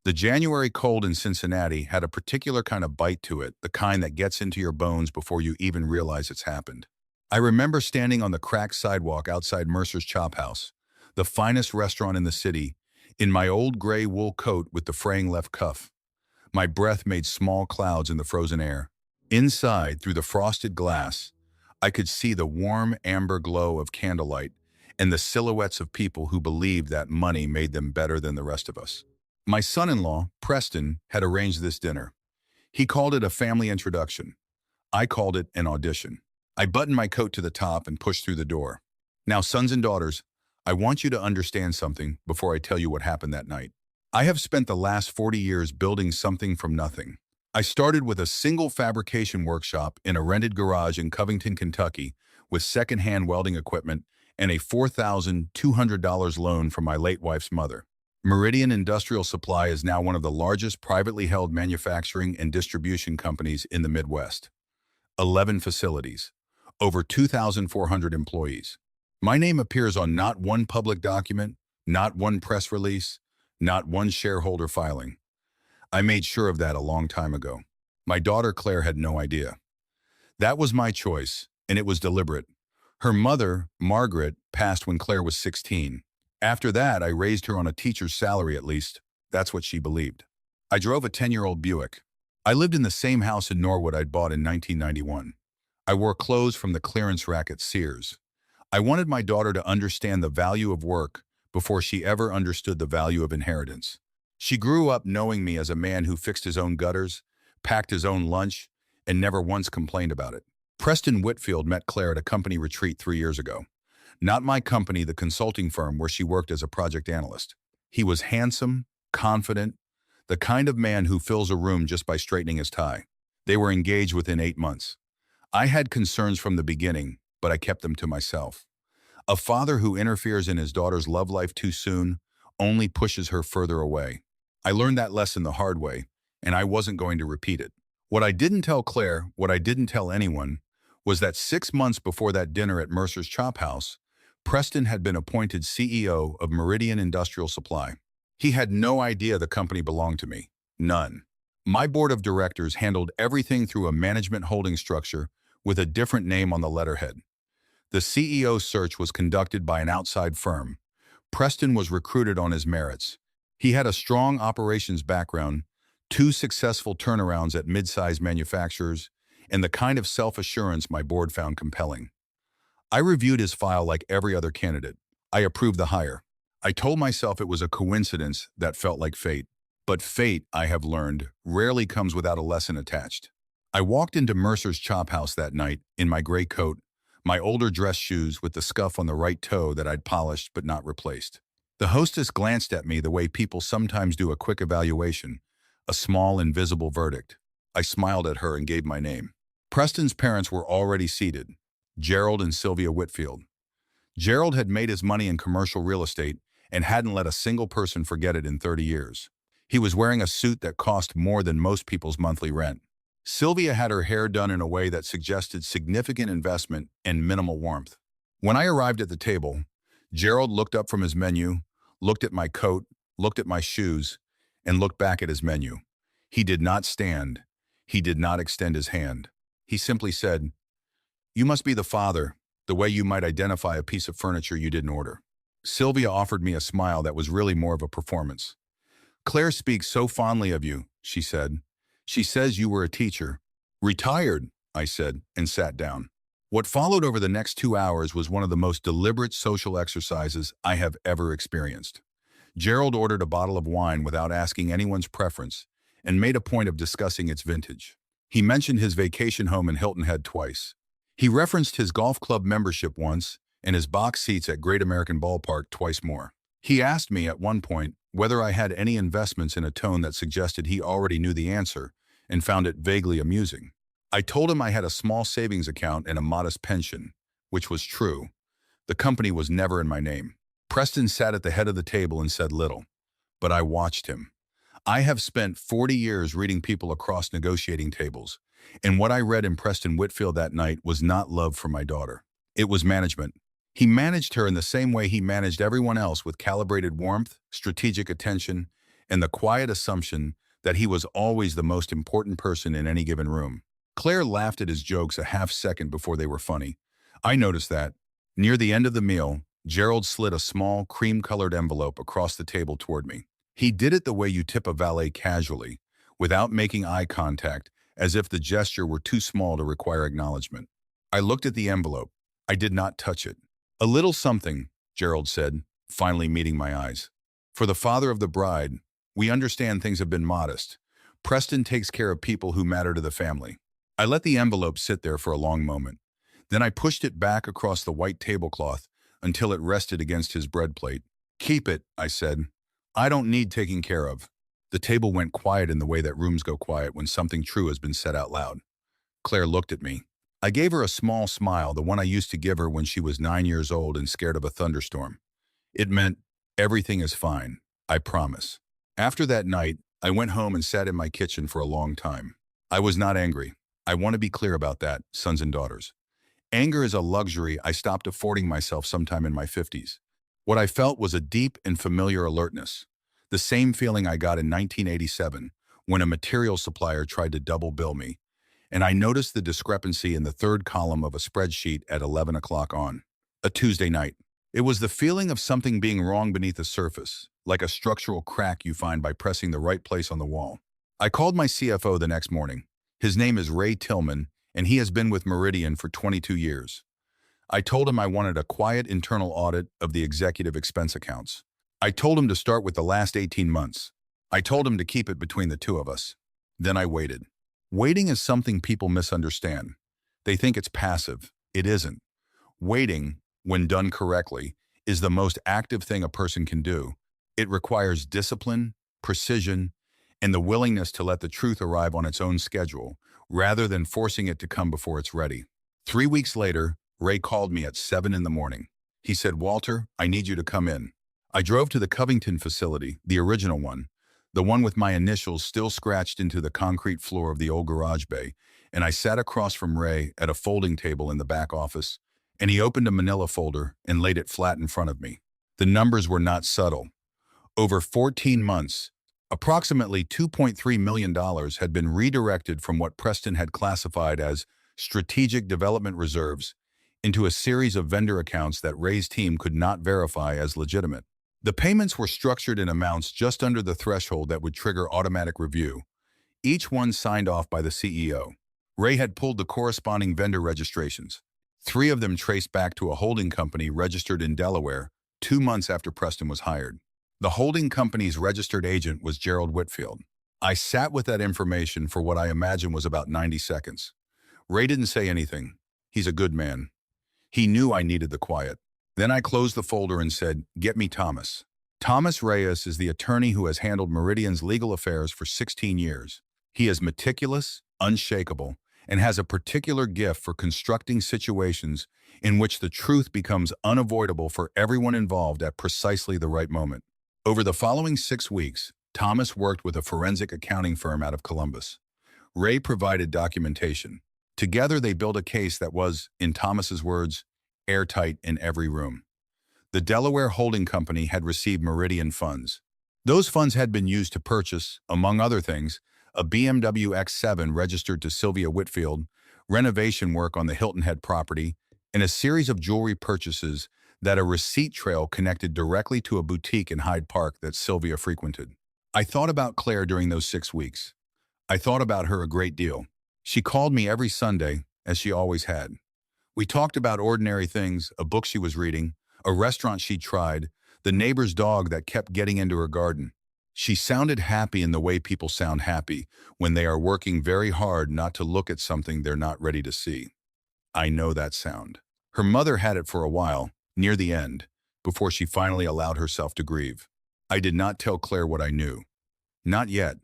The January cold in Cincinnati had a particular kind of bite to it, the kind that gets into your bones before you even realize it's happened. I remember standing on the cracked sidewalk outside Mercer's Chop House, the finest restaurant in the city, in my old gray wool coat with the fraying left cuff. My breath made small clouds in the frozen air. Inside, through the frosted glass, I could see the warm amber glow of candlelight and the silhouettes of people who believed that money made them better than the rest of us. My son-in-law, Preston, had arranged this dinner. He called it a family introduction. I called it an audition. I buttoned my coat to the top and pushed through the door. Now, sons and daughters, I want you to understand something before I tell you what happened that night. I have spent the last 40 years building something from nothing. I started with a single fabrication workshop in a rented garage in Covington, Kentucky, with secondhand welding equipment and a $4,200 loan from my late wife's mother. Meridian Industrial Supply is now one of the largest privately held manufacturing and distribution companies in the Midwest. 11 facilities, over 2,400 employees. My name appears on not one public document, not one press release, not one shareholder filing. I made sure of that a long time ago. My daughter Claire had no idea. That was my choice, and it was deliberate. Her mother, Margaret, passed when Claire was 16. After that, I raised her on a teacher's salary at least. That's what she believed. I drove a 10-year-old Buick. I lived in the same house in Norwood I'd bought in 1991. I wore clothes from the clearance rack at Sears. I wanted my daughter to understand the value of work before she ever understood the value of inheritance. She grew up knowing me as a man who fixed his own gutters, packed his own lunch, and never once complained about it. Preston Whitfield met Claire at a company retreat 3 years ago. Not my company, the consulting firm where she worked as a project analyst. He was handsome, confident, the kind of man who fills a room just by straightening his tie. They were engaged within 8 months. I had concerns from the beginning, but I kept them to myself. A father who interferes in his daughter's love life too soon only pushes her further away. I learned that lesson the hard way, and I wasn't going to repeat it. What I didn't tell Claire, what I didn't tell anyone, was that 6 months before that dinner at Mercer's Chop House, Preston had been appointed CEO of Meridian Industrial Supply. He had no idea the company belonged to me. None. My board of directors handled everything through a management holding structure with a different name on the letterhead. The CEO search was conducted by an outside firm. Preston was recruited on his merits. He had a strong operations background, 2 successful turnarounds at mid-sized manufacturers, and the kind of self-assurance my board found compelling. I reviewed his file like every other candidate. I approved the hire. I told myself it was a coincidence that felt like fate. But fate, I have learned, rarely comes without a lesson attached. I walked into Mercer's Chop House that night in my gray coat, my older dress shoes with the scuff on the right toe that I'd polished but not replaced. The hostess glanced at me the way people sometimes do a quick evaluation, a small invisible verdict. I smiled at her and gave my name. Preston's parents were already seated. Gerald and Sylvia Whitfield. Gerald had made his money in commercial real estate and hadn't let a single person forget it in 30 years. He was wearing a suit that cost more than most people's monthly rent. Sylvia had her hair done in a way that suggested significant investment and minimal warmth. When I arrived at the table, Gerald looked up from his menu, looked at my coat, looked at my shoes, and looked back at his menu. He did not stand. He did not extend his hand. He simply said, "You must be the father, the way you might identify a piece of furniture you didn't order." Sylvia offered me a smile that was really more of a performance. "Claire speaks so fondly of you," she said. "She says you were a teacher." "Retired," I said, and sat down. What followed over the next 2 hours was one of the most deliberate social exercises I have ever experienced. Gerald ordered a bottle of wine without asking anyone's preference and made a point of discussing its vintage. He mentioned his vacation home in Hilton Head twice. He referenced his golf club membership once and his box seats at Great American Ballpark twice more. He asked me at one point whether I had any investments in a tone that suggested he already knew the answer and found it vaguely amusing. I told him I had a small savings account and a modest pension, which was true. The company was never in my name. Preston sat at the head of the table and said little, but I watched him. I have spent 40 years reading people across negotiating tables, and what I read in Preston Whitfield that night was not love for my daughter. It was management. He managed her in the same way he managed everyone else, with calibrated warmth, strategic attention, and the quiet assumption that he was always the most important person in any given room. Claire laughed at his jokes a half-second before they were funny. I noticed that. Near the end of the meal, Gerald slid a small, cream-colored envelope across the table toward me. He did it the way you tip a valet casually, without making eye contact, as if the gesture were too small to require acknowledgement. I looked at the envelope. I did not touch it. "A little something," Gerald said, finally meeting my eyes. "For the father of the bride, we understand things have been modest. Preston takes care of people who matter to the family." I let the envelope sit there for a long moment. Then I pushed it back across the white tablecloth until it rested against his bread plate. "Keep it," I said. "I don't need taking care of." The table went quiet in the way that rooms go quiet when something true has been said out loud. Claire looked at me. I gave her a small smile, the one I used to give her when she was 9 years old and scared of a thunderstorm. It meant, "Everything is fine, I promise." After that night, I went home and sat in my kitchen for a long time. I was not angry. I want to be clear about that, sons and daughters. Anger is a luxury I stopped affording myself sometime in my 50s. What I felt was a deep and familiar alertness, the same feeling I got in 1987 when a material supplier tried to double bill me, and I noticed the discrepancy in the third column of a spreadsheet at 11 o'clock on a Tuesday night. It was the feeling of something being wrong beneath the surface, like a structural crack you find by pressing the right place on the wall. I called my CFO the next morning. His name is Ray Tillman, and he has been with Meridian for 22 years. I told him I wanted a quiet internal audit of the executive expense accounts. I told him to start with the last 18 months. I told him to keep it between the two of us. Then I waited. Waiting is something people misunderstand. They think it's passive. It isn't. Waiting, when done correctly, is the most active thing a person can do. It requires discipline, precision, and the willingness to let the truth arrive on its own schedule, rather than forcing it to come before it's ready. 3 weeks later, Ray called me at 7 in the morning. He said, "Walter, I need you to come in." I drove to the Covington facility, the original one, the one with my initials still scratched into the concrete floor of the old garage bay, and I sat across from Ray at a folding table in the back office, and he opened a manila folder and laid it flat in front of me. The numbers were not subtle. Over 14 months, approximately $2.3 million had been redirected from what Preston had classified as strategic development reserves into a series of vendor accounts that Ray's team could not verify as legitimate. The payments were structured in amounts just under the threshold that would trigger automatic review, each one signed off by the CEO. Ray had pulled the corresponding vendor registrations. 3 of them traced back to a holding company registered in Delaware 2 months after Preston was hired. The holding company's registered agent was Gerald Whitfield. I sat with that information for what I imagine was about 90 seconds. Ray didn't say anything. He's a good man. He knew I needed the quiet. Then I closed the folder and said, "Get me Thomas." Thomas Reyes is the attorney who has handled Meridian's legal affairs for 16 years. He is meticulous, unshakable, and has a particular gift for constructing situations in which the truth becomes unavoidable for everyone involved at precisely the right moment. Over the following 6 weeks, Thomas worked with a forensic accounting firm out of Columbus. Ray provided documentation. Together they built a case that was, in Thomas's words, airtight in every room. The Delaware Holding Company had received Meridian funds. Those funds had been used to purchase, among other things, a BMW X7 registered to Sylvia Whitfield, renovation work on the Hilton Head property, and a series of jewelry purchases that a receipt trail connected directly to a boutique in Hyde Park that Sylvia frequented. I thought about Claire during those 6 weeks. I thought about her a great deal. She called me every Sunday, as she always had. We talked about ordinary things, a book she was reading, a restaurant she'd tried, the neighbor's dog that kept getting into her garden. She sounded happy in the way people sound happy when they are working very hard not to look at something they're not ready to see. I know that sound. Her mother had it for a while, near the end, before she finally allowed herself to grieve. I did not tell Claire what I knew. Not yet.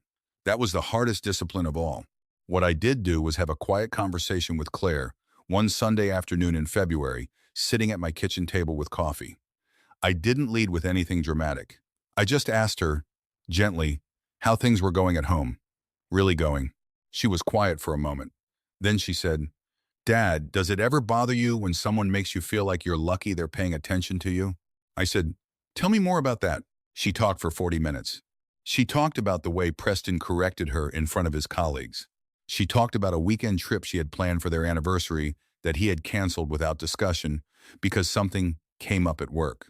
That was the hardest discipline of all. What I did do was have a quiet conversation with Claire one Sunday afternoon in February, sitting at my kitchen table with coffee. I didn't lead with anything dramatic. I just asked her, gently, how things were going at home. Really going. She was quiet for a moment. Then she said, "Dad, does it ever bother you when someone makes you feel like you're lucky they're paying attention to you?" I said, "Tell me more about that." She talked for 40 minutes. She talked about the way Preston corrected her in front of his colleagues. She talked about a weekend trip she had planned for their anniversary that he had canceled without discussion because something came up at work.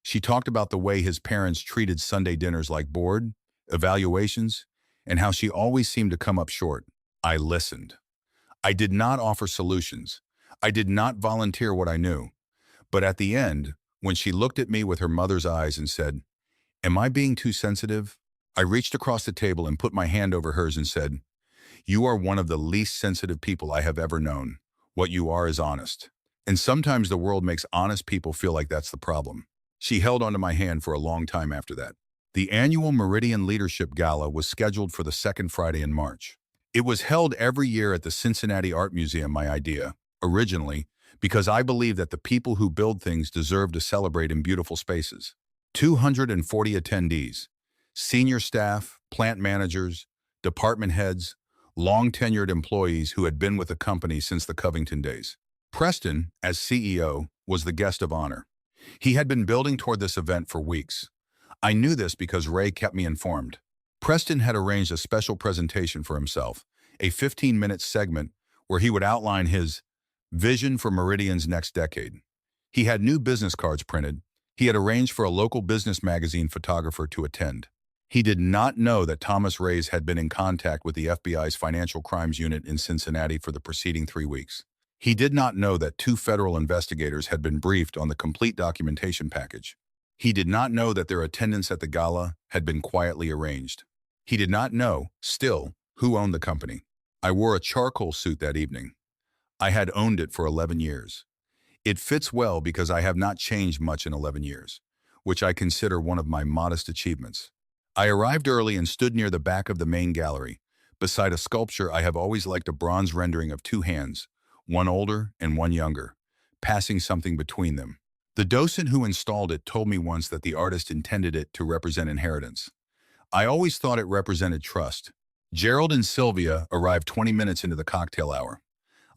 She talked about the way his parents treated Sunday dinners like board, evaluations, and how she always seemed to come up short. I listened. I did not offer solutions. I did not volunteer what I knew. But at the end, when she looked at me with her mother's eyes and said, "Am I being too sensitive?" I reached across the table and put my hand over hers and said, "You are one of the least sensitive people I have ever known. What you are is honest. And sometimes the world makes honest people feel like that's the problem." She held onto my hand for a long time after that. The annual Meridian Leadership Gala was scheduled for the second Friday in March. It was held every year at the Cincinnati Art Museum, my idea, originally, because I believe that the people who build things deserve to celebrate in beautiful spaces. 240 attendees, senior staff, plant managers, department heads, long-tenured employees who had been with the company since the Covington days. Preston, as CEO, was the guest of honor. He had been building toward this event for weeks. I knew this because Ray kept me informed. Preston had arranged a special presentation for himself, a 15-minute segment where he would outline his vision for Meridian's next decade. He had new business cards printed. He had arranged for a local business magazine photographer to attend. He did not know that Thomas Reyes had been in contact with the FBI's Financial Crimes Unit in Cincinnati for the preceding 3 weeks. He did not know that 2 federal investigators had been briefed on the complete documentation package. He did not know that their attendance at the gala had been quietly arranged. He did not know, still, who owned the company. I wore a charcoal suit that evening. I had owned it for 11 years. It fits well because I have not changed much in 11 years, which I consider one of my modest achievements. I arrived early and stood near the back of the main gallery. Beside a sculpture, I have always liked a bronze rendering of 2 hands, one older and one younger, passing something between them. The docent who installed it told me once that the artist intended it to represent inheritance. I always thought it represented trust. Gerald and Sylvia arrived 20 minutes into the cocktail hour.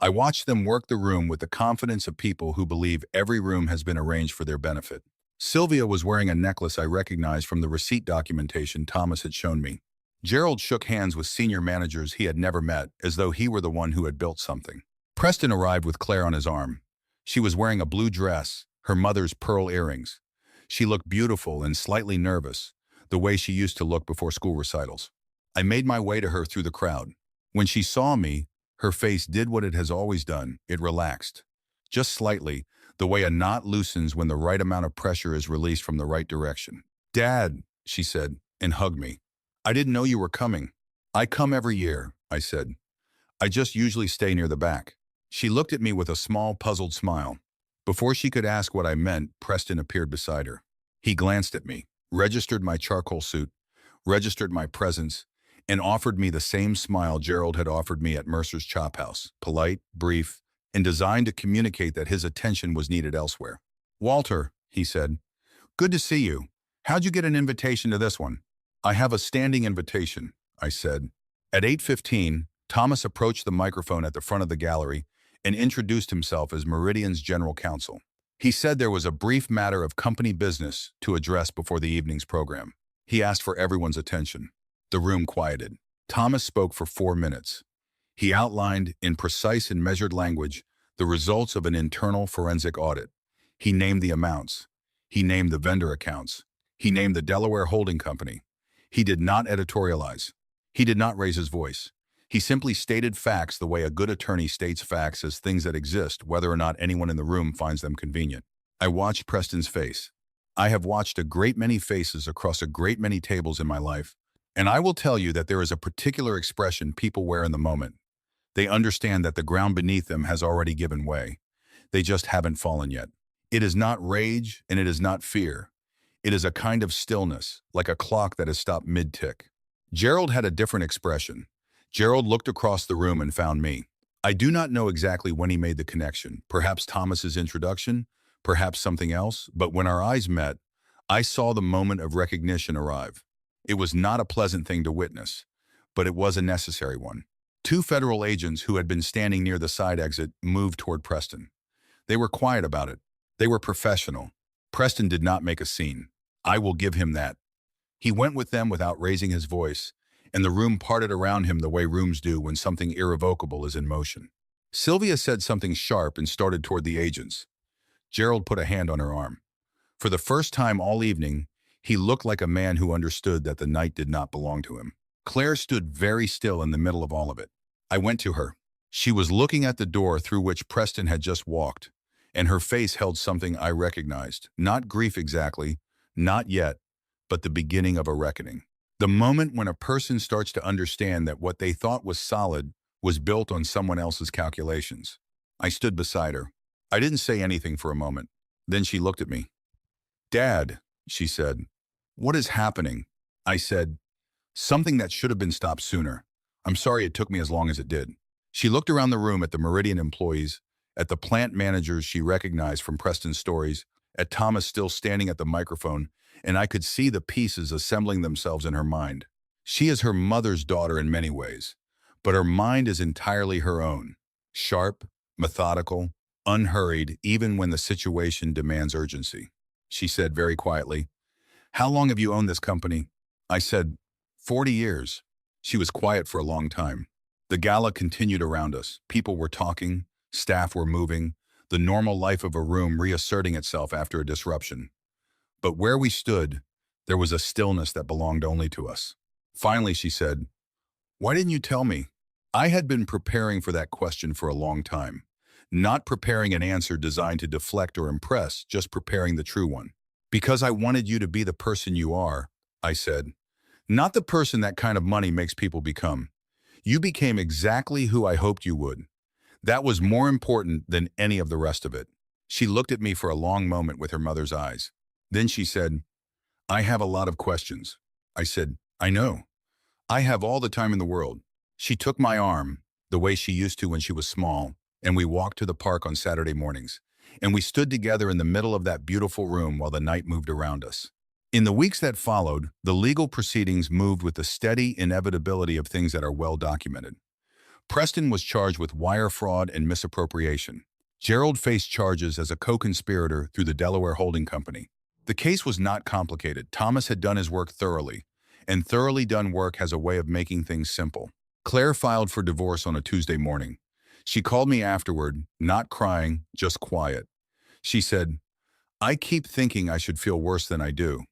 I watched them work the room with the confidence of people who believe every room has been arranged for their benefit. Sylvia was wearing a necklace I recognized from the receipt documentation Thomas had shown me. Gerald shook hands with senior managers he had never met, as though he were the one who had built something. Preston arrived with Claire on his arm. She was wearing a blue dress, her mother's pearl earrings. She looked beautiful and slightly nervous, the way she used to look before school recitals. I made my way to her through the crowd. When she saw me, her face did what it has always done. It relaxed. Just slightly, the way a knot loosens when the right amount of pressure is released from the right direction. "Dad," she said, and hugged me. "I didn't know you were coming." "I come every year," I said. "I just usually stay near the back." She looked at me with a small, puzzled smile. Before she could ask what I meant, Preston appeared beside her. He glanced at me, registered my charcoal suit, registered my presence, and offered me the same smile Gerald had offered me at Mercer's Chop House, polite, brief, and designed to communicate that his attention was needed elsewhere. "Walter," he said, "good to see you. How'd you get an invitation to this one?" "I have a standing invitation," I said. At 8:15, Thomas approached the microphone at the front of the gallery and introduced himself as Meridian's general counsel. He said there was a brief matter of company business to address before the evening's program. He asked for everyone's attention. The room quieted. Thomas spoke for 4 minutes. He outlined, in precise and measured language, the results of an internal forensic audit. He named the amounts. He named the vendor accounts. He named the Delaware holding company. He did not editorialize. He did not raise his voice. He simply stated facts the way a good attorney states facts as things that exist, whether or not anyone in the room finds them convenient. I watched Preston's face. I have watched a great many faces across a great many tables in my life, and I will tell you that there is a particular expression people wear in the moment. They understand that the ground beneath them has already given way. They just haven't fallen yet. It is not rage, and it is not fear. It is a kind of stillness, like a clock that has stopped mid-tick. Gerald had a different expression. Gerald looked across the room and found me. I do not know exactly when he made the connection, perhaps Thomas's introduction, perhaps something else, but when our eyes met, I saw the moment of recognition arrive. It was not a pleasant thing to witness, but it was a necessary one. 2 federal agents who had been standing near the side exit moved toward Preston. They were quiet about it. They were professional. Preston did not make a scene. I will give him that. He went with them without raising his voice, and the room parted around him the way rooms do when something irrevocable is in motion. Sylvia said something sharp and started toward the agents. Gerald put a hand on her arm. For the first time all evening, he looked like a man who understood that the night did not belong to him. Claire stood very still in the middle of all of it. I went to her. She was looking at the door through which Preston had just walked, and her face held something I recognized. Not grief exactly, not yet, but the beginning of a reckoning. The moment when a person starts to understand that what they thought was solid was built on someone else's calculations. I stood beside her. I didn't say anything for a moment. Then she looked at me. "Dad," she said, "what is happening?" I said, "Something that should have been stopped sooner. I'm sorry it took me as long as it did." She looked around the room at the Meridian employees, at the plant managers she recognized from Preston's stories, at Thomas still standing at the microphone, and I could see the pieces assembling themselves in her mind. She is her mother's daughter in many ways, but her mind is entirely her own. Sharp, methodical, unhurried, even when the situation demands urgency. She said very quietly, "How long have you owned this company?" I said, 40 years. She was quiet for a long time. The gala continued around us. People were talking, staff were moving, the normal life of a room reasserting itself after a disruption. But where we stood, there was a stillness that belonged only to us. Finally, she said, "Why didn't you tell me?" I had been preparing for that question for a long time. Not preparing an answer designed to deflect or impress, just preparing the true one. "Because I wanted you to be the person you are," I said. "Not the person that kind of money makes people become. You became exactly who I hoped you would. That was more important than any of the rest of it." She looked at me for a long moment with her mother's eyes. Then she said, "I have a lot of questions." I said, "I know. I have all the time in the world." She took my arm, the way she used to when she was small, and we walked to the park on Saturday mornings. And we stood together in the middle of that beautiful room while the night moved around us. In the weeks that followed, the legal proceedings moved with the steady inevitability of things that are well documented. Preston was charged with wire fraud and misappropriation. Gerald faced charges as a co-conspirator through the Delaware Holding Company. The case was not complicated. Thomas had done his work thoroughly, and thoroughly done work has a way of making things simple. Claire filed for divorce on a Tuesday morning. She called me afterward, not crying, just quiet. She said, "I keep thinking I should feel worse than I do."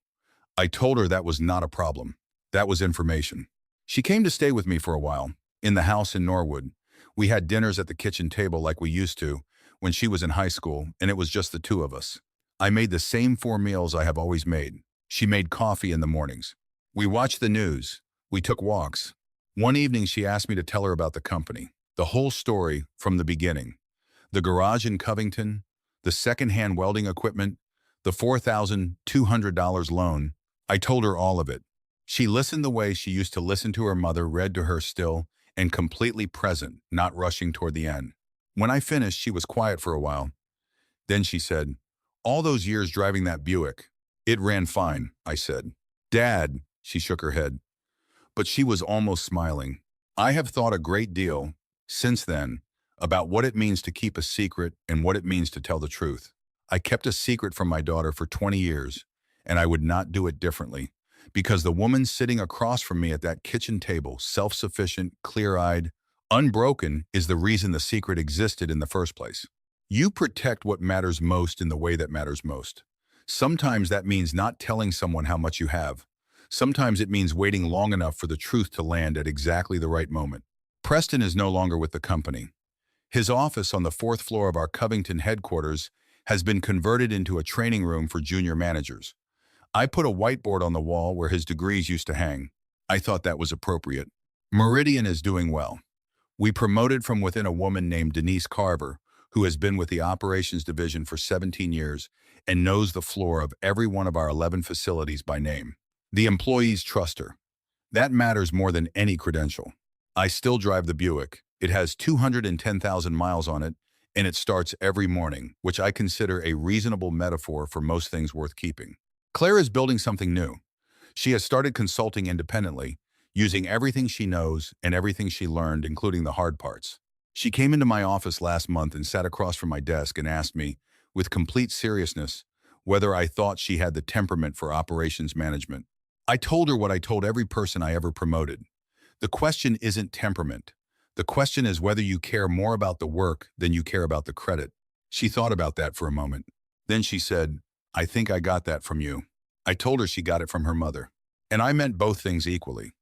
I told her that was not a problem. That was information. She came to stay with me for a while, in the house in Norwood. We had dinners at the kitchen table like we used to when she was in high school, and it was just the two of us. I made the same 4 meals I have always made. She made coffee in the mornings. We watched the news. We took walks. One evening she asked me to tell her about the company. The whole story from the beginning. The garage in Covington, the second-hand welding equipment, the $4,200 loan. I told her all of it. She listened the way she used to listen to her mother, read to her still, and completely present, not rushing toward the end. When I finished, she was quiet for a while. Then she said, "All those years driving that Buick, it ran fine," I said. "Dad," she shook her head. But she was almost smiling. "I have thought a great deal, since then, about what it means to keep a secret and what it means to tell the truth. I kept a secret from my daughter for 20 years, and I would not do it differently, because the woman sitting across from me at that kitchen table, self-sufficient, clear-eyed, unbroken, is the reason the secret existed in the first place. You protect what matters most in the way that matters most. Sometimes that means not telling someone how much you have. Sometimes it means waiting long enough for the truth to land at exactly the right moment." Preston is no longer with the company. His office on the 4th floor of our Covington headquarters has been converted into a training room for junior managers. I put a whiteboard on the wall where his degrees used to hang. I thought that was appropriate. Meridian is doing well. We promoted from within a woman named Denise Carver, who has been with the operations division for 17 years and knows the floor of every one of our 11 facilities by name. The employees trust her. That matters more than any credential. I still drive the Buick. It has 210,000 miles on it, and it starts every morning, which I consider a reasonable metaphor for most things worth keeping. Claire is building something new. She has started consulting independently, using everything she knows and everything she learned, including the hard parts. She came into my office last month and sat across from my desk and asked me, with complete seriousness, whether I thought she had the temperament for operations management. I told her what I told every person I ever promoted. The question isn't temperament. The question is whether you care more about the work than you care about the credit. She thought about that for a moment. Then she said, I think I got that from you. I told her she got it from her mother. And I meant both things equally.